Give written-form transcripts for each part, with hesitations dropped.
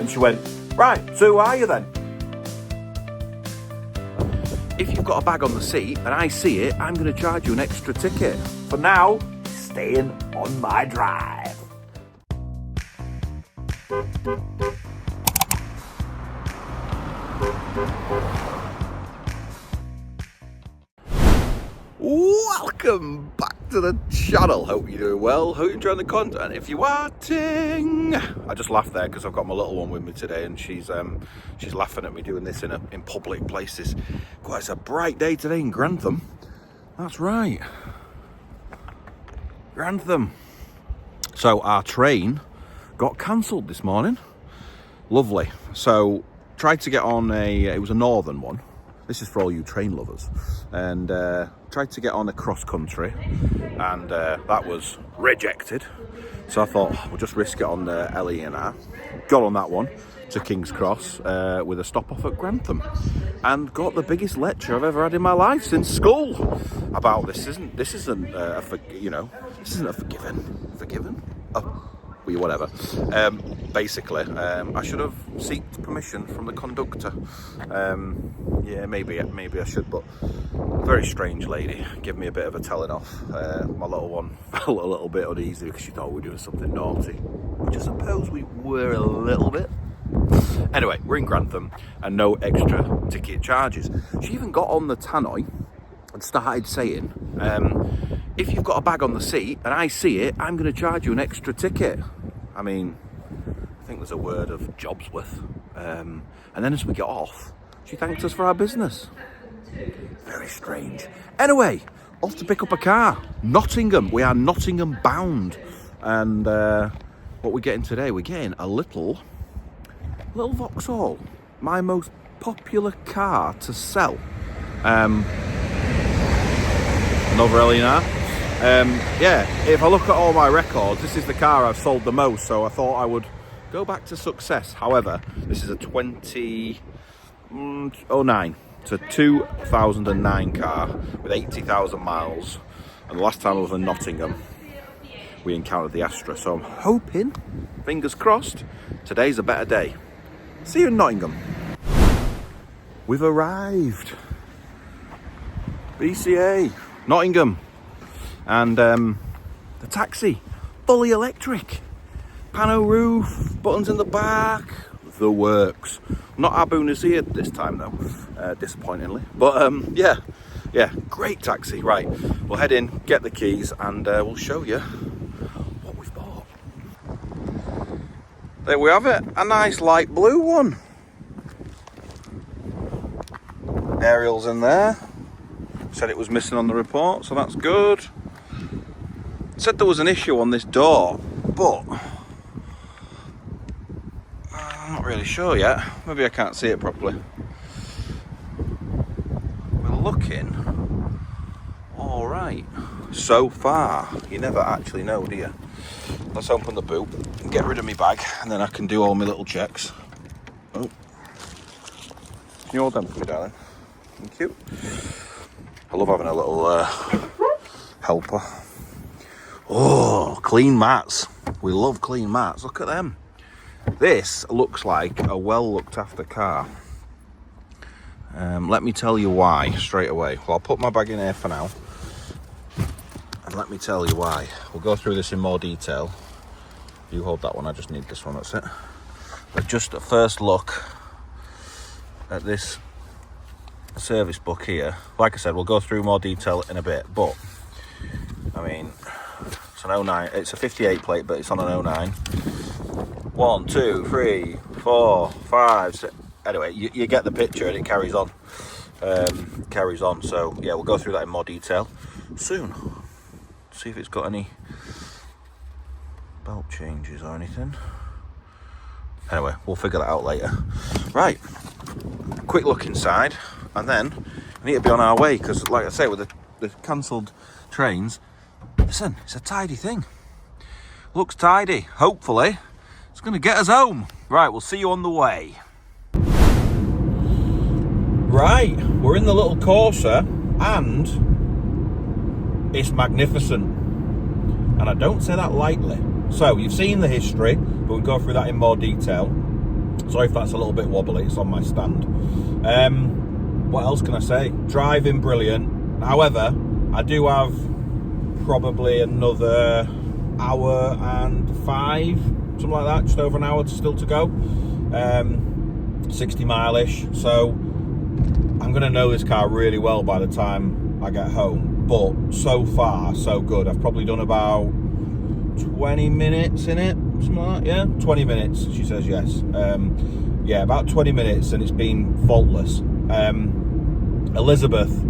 And she went, right, so who are you then? If you've got a bag on the seat and I see it, I'm going to charge you an extra ticket. For now, staying on my drive. Welcome back to the channel. Hope you're doing well. Hope you're enjoying the content. If you are, ting! I just laughed there because I've got my little one with me today, and she's laughing at me doing this in public places. God, it's a bright day today in Grantham. That's right, Grantham. So our train got cancelled this morning. Lovely. So tried to get on it was a northern one. This is for all you train lovers. And tried to get on a cross country, and that was rejected. So I thought we'll just risk it on the LE&R. Got on that one to King's Cross with a stop off at Grantham, and got the biggest lecture I've ever had in my life since school about this. This isn't a forgiven. Oh, well, whatever. Basically, I should have sought permission from the conductor. Yeah, maybe I should, but very strange lady. Give me a bit of a telling off. My little one felt a little bit uneasy because she thought we were doing something naughty, which I suppose we were a little bit. Anyway, we're in Grantham and no extra ticket charges. She even got on the tannoy and started saying, if you've got a bag on the seat and I see it, I'm going to charge you an extra ticket. I mean, I think there's a word of job's worth. And then as we get off, she thanked us for our business. Very strange. Anyway, off to pick up a car. Nottingham. We are Nottingham bound. And what we're getting today, we're getting a little Vauxhall. My most popular car to sell. Another LE&R. Yeah, if I look at all my records, this is the car I've sold the most, so I thought I would go back to success. However, this is a 2009. It's a 2009 car with 80,000 miles, and the last time I was in Nottingham, we encountered the Astra, so I'm hoping, fingers crossed, today's a better day. See you in Nottingham. We've arrived. BCA, Nottingham. And the taxi, fully electric. Pano roof, buttons in the back, the works. Not Abu Nazir this time though, disappointingly. But yeah, great taxi. Right, we'll head in, get the keys, and we'll show you what we've bought. There we have it, a nice light blue one. Aerial's in there. Said it was missing on the report, so that's good. Said there was an issue on this door, but I'm not really sure yet. Maybe I can't see it properly. We're looking all right so far. You never actually know, do you? Let's open the boot and get rid of my bag, and then I can do all my little checks. Oh, can you hold them for me, darling? Thank you. I love having a little helper. Oh, clean mats. We love clean mats. Look at them. This looks like a well looked after car. Let me tell you why straight away. Well, I'll put my bag in here for now. And let me tell you why. We'll go through this in more detail. You hold that one, I just need this one, that's it. But just a first look at this service book here. Like I said, we'll go through more detail in a bit, but I mean, it's an 09, it's a 58 plate, but it's on an 09. 1, 2, 3, 4, 5, 6. Anyway, you get the picture, and it carries on. So yeah, we'll go through that in more detail soon. See if it's got any belt changes or anything. Anyway, we'll figure that out later. Right, quick look inside, and then we need to be on our way, because like I say, with the cancelled trains, listen, it's a tidy thing. Looks tidy. Hopefully it's going to get us home. Right, we'll see you on the way. Right, we're in the little Corsa, and it's magnificent. And I don't say that lightly. So, you've seen the history, but we'll go through that in more detail. Sorry if that's a little bit wobbly, it's on my stand. What else can I say? Driving brilliant. However, I do have probably another hour and 5, something like that, just over an hour still to go. 60 mile-ish, so I'm going to know this car really well by the time I get home. But so far, so good. I've probably done about 20 minutes in it, something like that, yeah? 20 minutes, she says yes. Yeah, about 20 minutes, and it's been faultless. Elizabeth,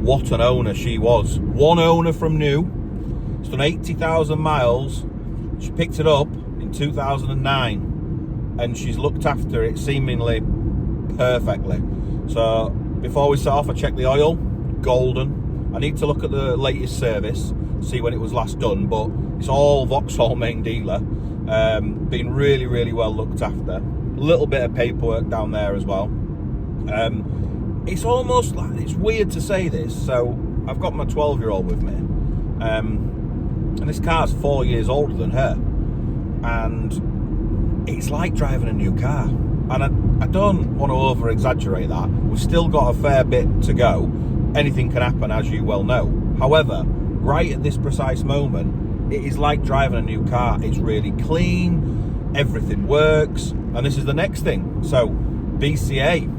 what an owner she was. One owner from new. It's done 80,000 miles. She picked it up in 2009, and she's looked after it seemingly perfectly. So before we set off, I checked the oil, golden. I need to look at the latest service, see when it was last done, but it's all Vauxhall main dealer. Been really, really well looked after. A little bit of paperwork down there as well. It's almost like, it's weird to say this, so I've got my 12-year-old with me, and this car's 4 years older than her, and it's like driving a new car. And I don't want to over exaggerate that. We've still got a fair bit to go. Anything can happen, as you well know. However, right at this precise moment, it is like driving a new car. It's really clean, everything works, and this is the next thing. So BCA,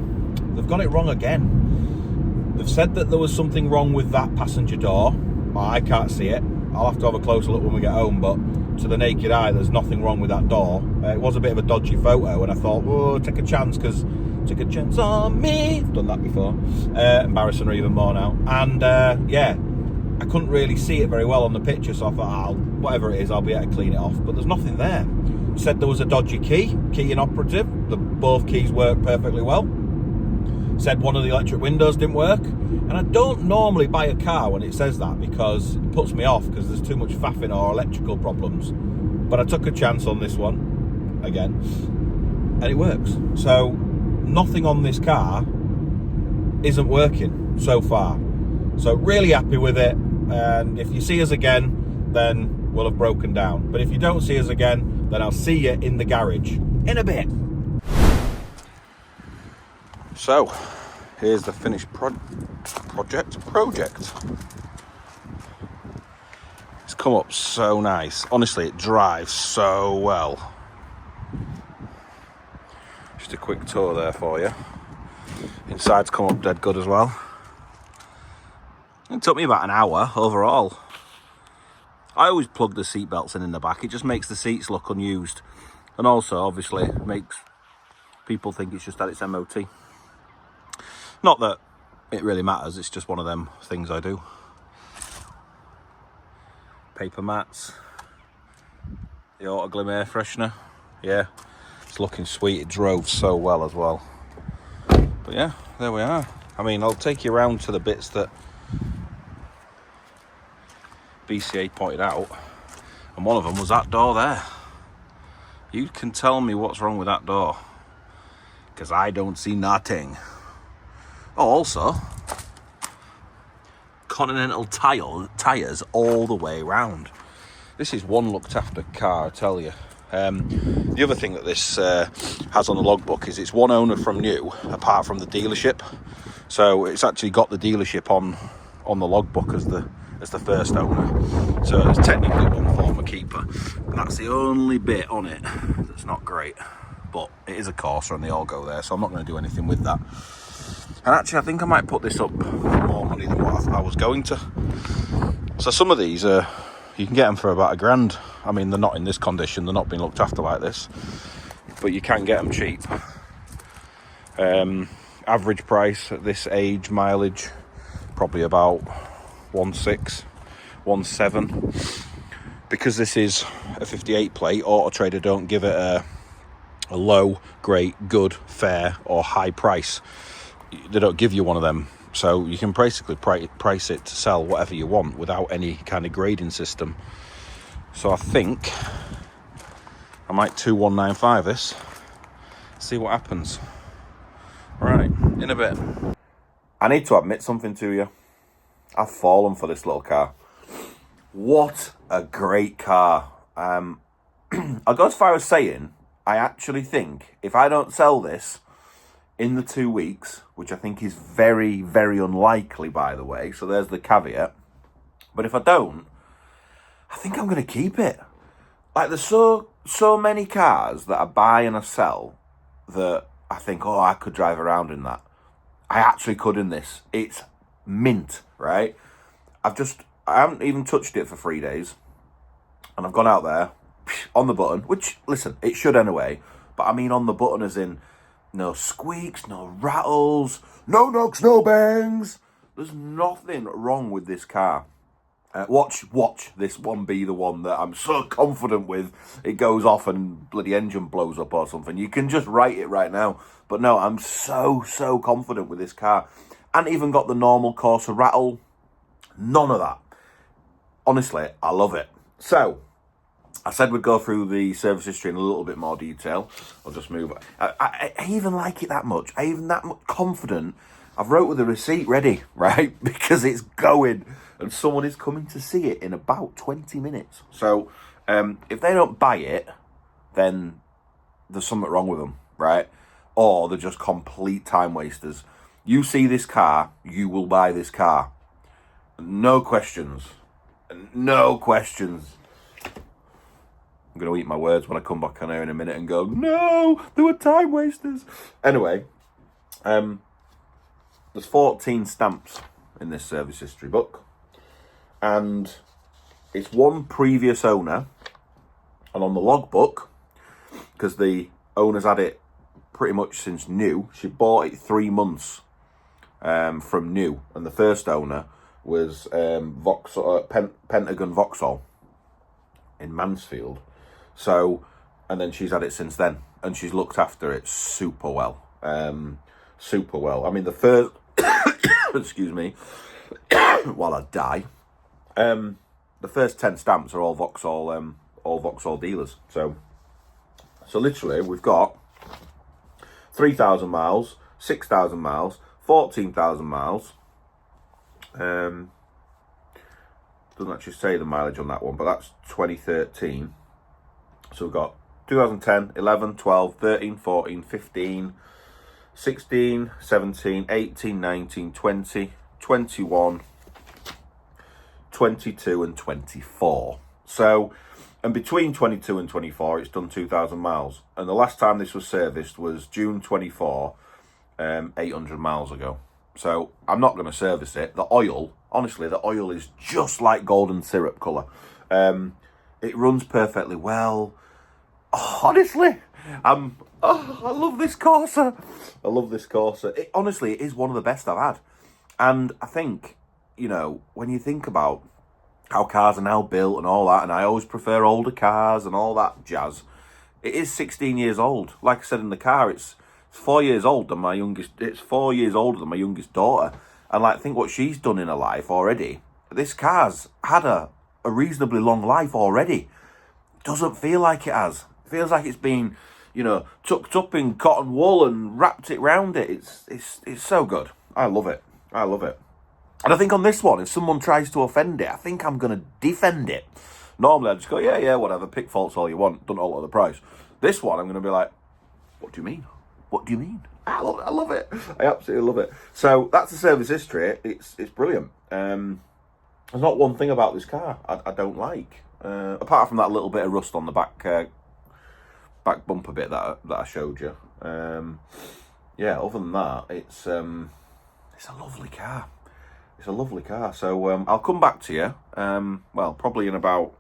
they've got it wrong again. They've said that there was something wrong with that passenger door. Well, I can't see it. I'll have to have a closer look when we get home, but to the naked eye, there's nothing wrong with that door. It was a bit of a dodgy photo, and I thought, oh, take a chance, because take a chance on me. I've done that before. Embarrassing her even more now. And yeah, I couldn't really see it very well on the picture, so I thought, whatever it is, I'll be able to clean it off. But there's nothing there. Said there was a dodgy key inoperative. Both keys work perfectly well. Said one of the electric windows didn't work. And I don't normally buy a car when it says that, because it puts me off, because there's too much faffing or electrical problems. But I took a chance on this one again, and it works. So nothing on this car isn't working so far. So really happy with it. And if you see us again, then we'll have broken down. But if you don't see us again, then I'll see you in the garage in a bit. So here's the finished project. It's come up so nice. Honestly, it drives so well. Just a quick tour there for you. Inside's come up dead good as well. It took me about an hour overall. I always plug the seat belts in the back. It just makes the seats look unused, and also obviously makes people think it's just at its MOT. Not that it really matters, it's just one of them things I do. Paper mats, the Auto Glim air freshener, yeah, it's looking sweet. It drove so well as well. But yeah, there we are. I mean, I'll take you around to the bits that BCA pointed out, and one of them was that door there. You can tell me what's wrong with that door, because I don't see nothing. Oh, also, Continental tyres all the way round. This is one looked after car, I tell you. The other thing that this has on the logbook is it's one owner from new, apart from the dealership. So it's actually got the dealership on the logbook as the first owner. So it's technically one former keeper. And that's the only bit on it that's not great. But it is a Corsa and they all go there, so I'm not going to do anything with that. And actually, I think I might put this up for more money than what I was going to. So some of these, you can get them for about £1,000. I mean, they're not in this condition, they're not being looked after like this, but you can get them cheap. Average price at this age, mileage, probably about 1.6, 1.7. Because this is a 58 plate, Auto Trader don't give it a low, great, good, fair or high price. They don't give you one of them, so you can basically price it to sell whatever you want without any kind of grading system. So I think I might 2195 this, see what happens. Right, in a bit. I need to admit something to you. I've fallen for this little car. What a great car. I'll go as far as saying I actually think if I don't sell this in the 2 weeks, which I think is very, very unlikely, by the way, so there's the caveat. But if I don't, I think I'm going to keep it. Like, there's so many cars that I buy and I sell that I think, oh, I could drive around in that. I actually could in this. It's mint, right? I haven't even touched it for 3 days. And I've gone out there on the button, which, listen, it should anyway. But I mean on the button as in no squeaks, no rattles, no knocks, no bangs. There's nothing wrong with this car. Watch this one be the one that I'm so confident with. It goes off and bloody engine blows up or something. You can just write it right now. But no, I'm so confident with this car. And even got the normal Corsa rattle. None of that. Honestly, I love it. So, I said we'd go through the service history in a little bit more detail. I'll just move. I even like it that much. I even that much confident. I've wrote with a receipt ready, right? Because it's going. And someone is coming to see it in about 20 minutes. So, if they don't buy it, then there's something wrong with them, right? Or they're just complete time wasters. You see this car, you will buy this car. No questions. No questions. I'm going to eat my words when I come back on here in a minute and go, no, they were time wasters. Anyway, there's 14 stamps in this service history book. And it's one previous owner. And on the logbook, because the owner's had it pretty much since new, she bought it 3 months from new. And the first owner was Pentagon Vauxhall in Mansfield. So, and then she's had it since then. And she's looked after it super well. Super well. I mean, the first... excuse me. While I die. The first 10 stamps are all Vauxhall dealers. So literally, we've got 3,000 miles, 6,000 miles, 14,000 miles. Doesn't actually say the mileage on that one, but that's 2013. So we've got 2010, 11, 12, 13, 14, 15, 16, 17, 18, 19, 20, 21, 22 and 24. So, and between 22 and 24, it's done 2,000 miles. And the last time this was serviced was June 24, 800 miles ago. So, I'm not going to service it. The oil, honestly, the oil is just like golden syrup colour. It runs perfectly well. Oh, honestly, I love this Corsa. I love this Corsa. Honestly, it is one of the best I've had. And I think, you know, when you think about how cars are now built and all that, and I always prefer older cars and all that jazz, it is 16 years old. Like I said in the car, it's 4 years old than my youngest. It's 4 years older than my youngest daughter. And like, think what she's done in her life already. This car's had a reasonably long life already. Doesn't feel like it has. It feels like it's been, you know, tucked up in cotton wool and wrapped it round it. It's so good. I love it. I love it. And I think on this one, if someone tries to offend it, I think I'm going to defend it. Normally, I just go, yeah, whatever, pick faults all you want, don't alter the price. This one, I'm going to be like, what do you mean? What do you mean? I love it. I absolutely love it. So that's the service history. It's brilliant. There's not one thing about this car I don't like, apart from that little bit of rust on the back bumper bit that I showed you. Yeah, other than that, it's a lovely car. It's a lovely car. So I'll come back to you. Well, probably in about,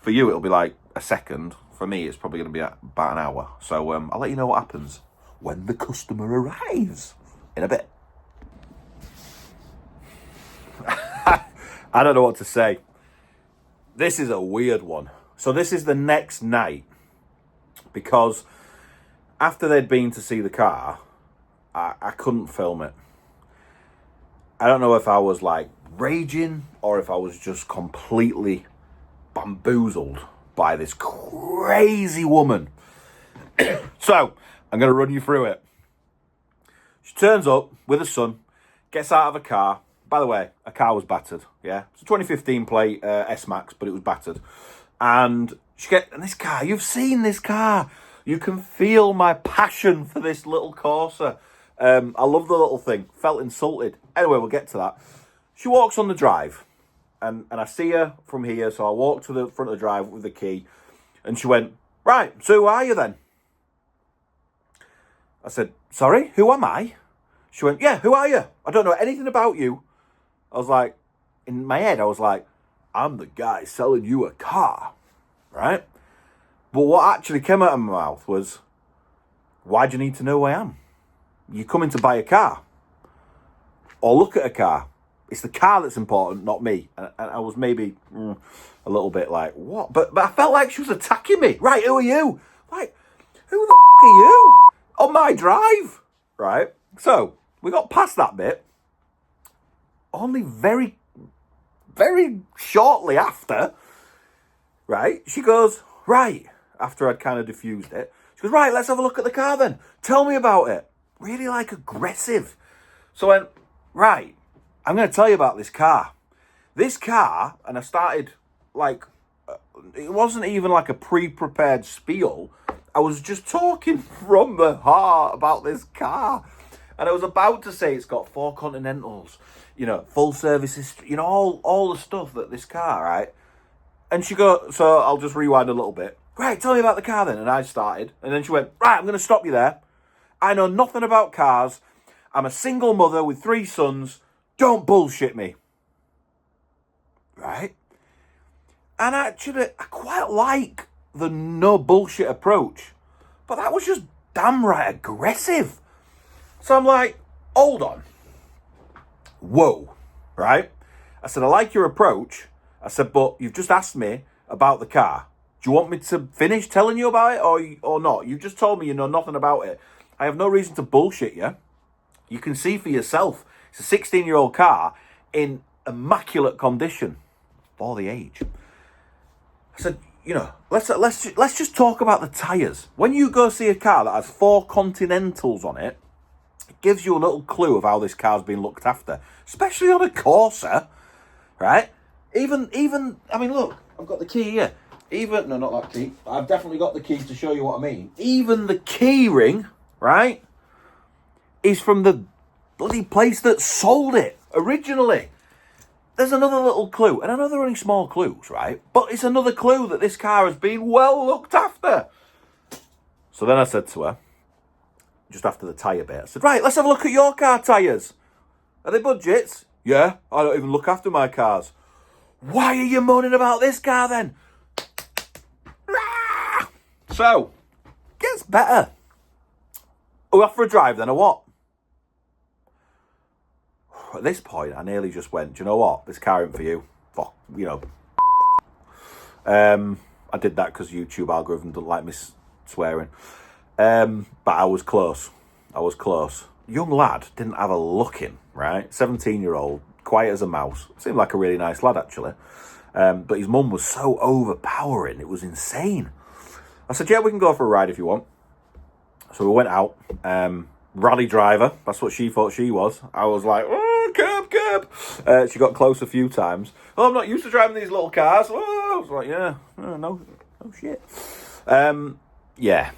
for you, it'll be like a second. For me, it's probably going to be about an hour. So I'll let you know what happens when the customer arrives in a bit. I don't know what to say. This is a weird one. So this is the next night, because after they'd been to see the car, I couldn't film it. I don't know if I was like raging or if I was just completely bamboozled by this crazy woman. So, I'm going to run you through it. She turns up with her son, gets out of a car. By the way, her car was battered, yeah? It's a 2015 plate S-Max, but it was battered. And And this car, you've seen this car. You can feel my passion for this little Corsa. I love the little thing. Felt insulted. Anyway, we'll get to that. She walks on the drive, and I see her from here, so I walk to the front of the drive with the key, and she went, right, so who are you then? I said, sorry, who am I? She went, yeah, who are you? I don't know anything about you. I was like, in my head, I was like, I'm the guy selling you a car, right? But what actually came out of my mouth was, why do you need to know who I am? You're coming to buy a car or look at a car. It's the car that's important, not me. And I was maybe a little bit like, what? But I felt like she was attacking me. Right, who are you? Like, who the are you? On my drive, right? So we got past that bit. Only very, very shortly after, right, she goes, right, after I'd kind of diffused it, she goes, right, let's have a look at the car then. Tell me about it. Really, like, aggressive. So I went, right, I'm going to tell you about this car. This car, and I started, like, it wasn't even like a pre-prepared spiel. I was just talking from the heart about this car. And I was about to say it's got 4 Continentals, you know, full service history, you know, all the stuff that this car, right? And she goes, so I'll just rewind a little bit. Right, tell me about the car then. And I started. And then she went, right, I'm going to stop you there. I know nothing about cars. I'm a single mother with 3 sons. Don't bullshit me. Right? And actually, I quite like the no bullshit approach. But that was just damn right aggressive. So I'm like, hold on. Whoa. Right? I said, I like your approach. I said, but you've just asked me about the car. Do you want me to finish telling you about it or not? You've just told me you know nothing about it. I have no reason to bullshit you. You can see for yourself. It's a 16-year-old car in immaculate condition for the age. I said, you know, let's just talk about the tyres. When you go see a car that has 4 Continentals on it, it gives you a little clue of how this car's been looked after, especially on a Corsa, right? Even, I mean, look, I've got the key here. No, not that key. I've definitely got the key to show you what I mean. Even the key ring, right, is from the bloody place that sold it originally. There's another little clue. And I know they're only small clues, right? But it's another clue that this car has been well looked after. So then I said to her, just after the tyre bit, I said, right, let's have a look at your car tyres. Are they budgets? Yeah, I don't even look after my cars. Why are you moaning about this car then? So, gets better. Are we off for a drive then or what? At this point, I nearly just went, do you know what? This car ain't for you. Fuck, you know. I did that because YouTube algorithm doesn't like me swearing. But I was close. Young lad didn't have a look in, right? 17-year-old, quiet as a mouse. Seemed like a really nice lad, actually. But his mum was so overpowering. It was insane. I said, yeah, we can go for a ride if you want. So we went out. Rally driver. That's what she thought she was. I was like, oh, curb. She got close a few times. Oh, I'm not used to driving these little cars. Oh, I was like, yeah, no shit. Yeah,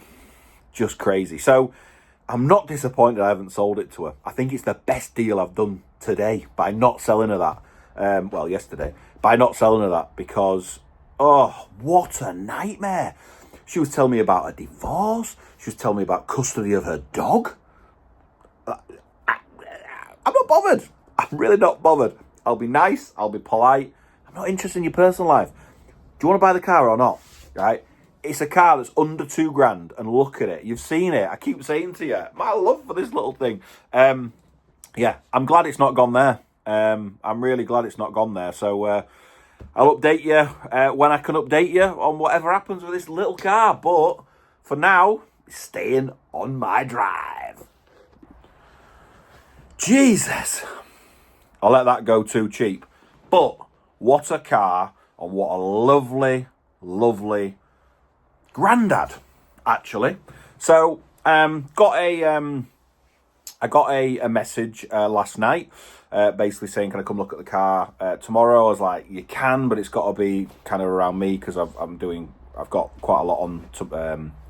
just crazy. So I'm not disappointed I haven't sold it to her. I think it's the best deal I've done today by not selling her that. Yesterday. By not selling her that because, oh, what a nightmare. She was telling me about a divorce. She was telling me about custody of her dog. I'm not bothered. I'm really not bothered. I'll be nice. I'll be polite. I'm not interested in your personal life. Do you want to buy the car or not? Right? It's a car that's under $2,000 and look at it. You've seen it. I keep saying to you, my love for this little thing. Yeah, I'm glad it's not gone there. I'm really glad it's not gone there. So I'll update you when I can update you on whatever happens with this little car. But for now, it's staying on my drive. Jesus. I'll let that go too cheap. But what a car and what a lovely, lovely granddad, actually. So I got a message last night basically saying, can I come look at the car tomorrow? I was like, you can, but it's got to be kind of around me because I'm doing I've got quite a lot on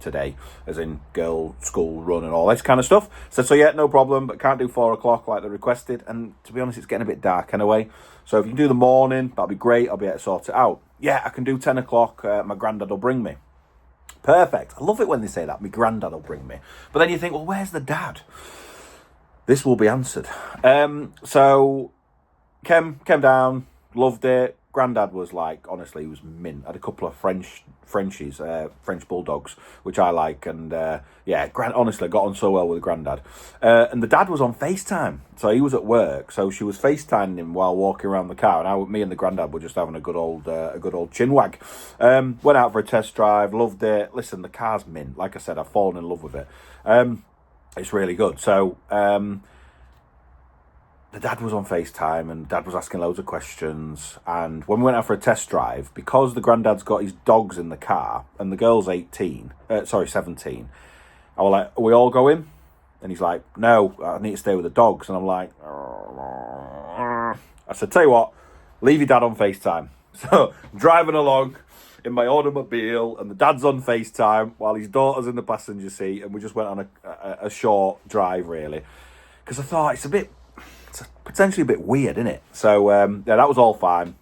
today, as in girl school run and all this kind of stuff. So yeah, no problem, but can't do 4 o'clock like they requested. And to be honest, it's getting a bit dark anyway. So if you can do the morning, that'll be great. I'll be able to sort it out. Yeah, I can do 10 o'clock. My granddad will bring me. Perfect. I love it when they say that. My granddad will bring me. But then you think, well, where's the dad? This will be answered. So came down, loved it. Granddad was like, honestly, he was mint. Had a couple of Frenchies, French bulldogs, which I like. And yeah, honestly, got on so well with the granddad. And the dad was on FaceTime. So he was at work. So she was FaceTiming him while walking around the car. And me and the granddad were just having a good old chinwag. Went out for a test drive, loved it. Listen, the car's mint. Like I said, I've fallen in love with it. It's really good. So the dad was on FaceTime and dad was asking loads of questions. And when we went out for a test drive, because the granddad's got his dogs in the car and the girl's 17, I was like, are we all going? And he's like, no, I need to stay with the dogs. And I'm like, I said, tell you what, leave your dad on FaceTime. So driving along in my automobile and the dad's on FaceTime while his daughter's in the passenger seat. And we just went on a short drive, really. Because I thought it's potentially a bit weird, isn't it? So yeah, that was all fine.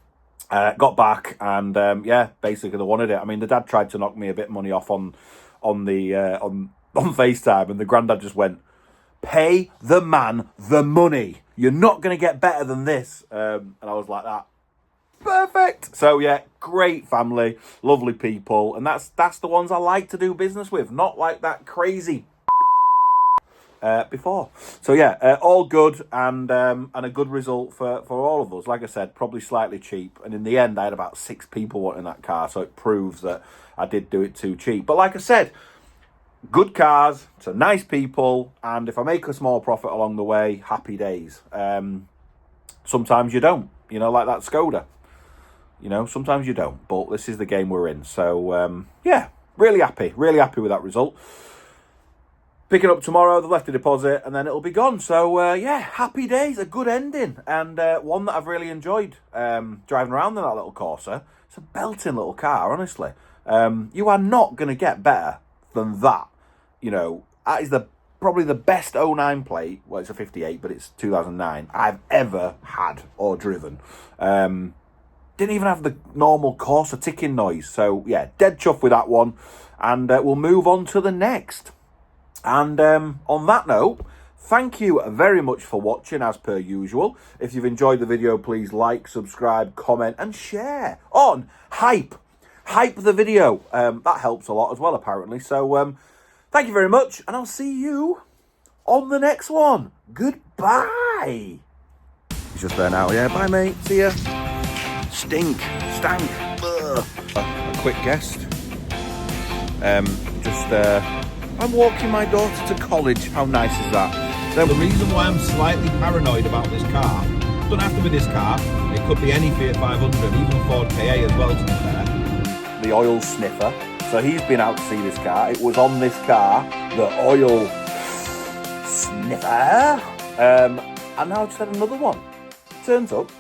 Got back and yeah, basically they wanted it. I mean, the dad tried to knock me a bit of money off on FaceTime, and the granddad just went, "Pay the man the money. You're not going to get better than this." And I was like, that perfect. So yeah, great family, lovely people, and that's the ones I like to do business with, not like that crazy before. So yeah, all good and a good result for all of us. Like I said, probably slightly cheap, and in the end I had about 6 people wanting that car, so it proves that I did do it too cheap. But like I said, good cars to nice people, and if I make a small profit along the way, happy days. Sometimes you don't, like that Skoda. Sometimes you don't, but this is the game we're in. So yeah, really happy with that result. Picking up tomorrow, they've left a deposit, and then it'll be gone. So, yeah, happy days, a good ending, and one that I've really enjoyed driving around in that little Corsa. It's a belting little car, honestly. You are not going to get better than that. That is probably the best 09 plate, well, it's a 58, but it's 2009, I've ever had or driven. Didn't even have the normal Corsa ticking noise. So, yeah, dead chuffed with that one, and we'll move on to the next. And on that note, thank you very much for watching, as per usual. If you've enjoyed the video, please like, subscribe, comment, and share. On hype the video. That helps a lot as well, apparently. So thank you very much, and I'll see you on the next one. Goodbye. He's just there now. Yeah, bye, mate. See ya. Stank. Ugh. A quick guest. I'm walking my daughter to college. How nice is that? The reason why I'm slightly paranoid about this car, doesn't have to be this car, it could be any Fiat 500, even a Ford KA as well, to be fair. The oil sniffer. So he's been out to see this car. It was on this car, the oil sniffer. And now I just had another one. Turns up.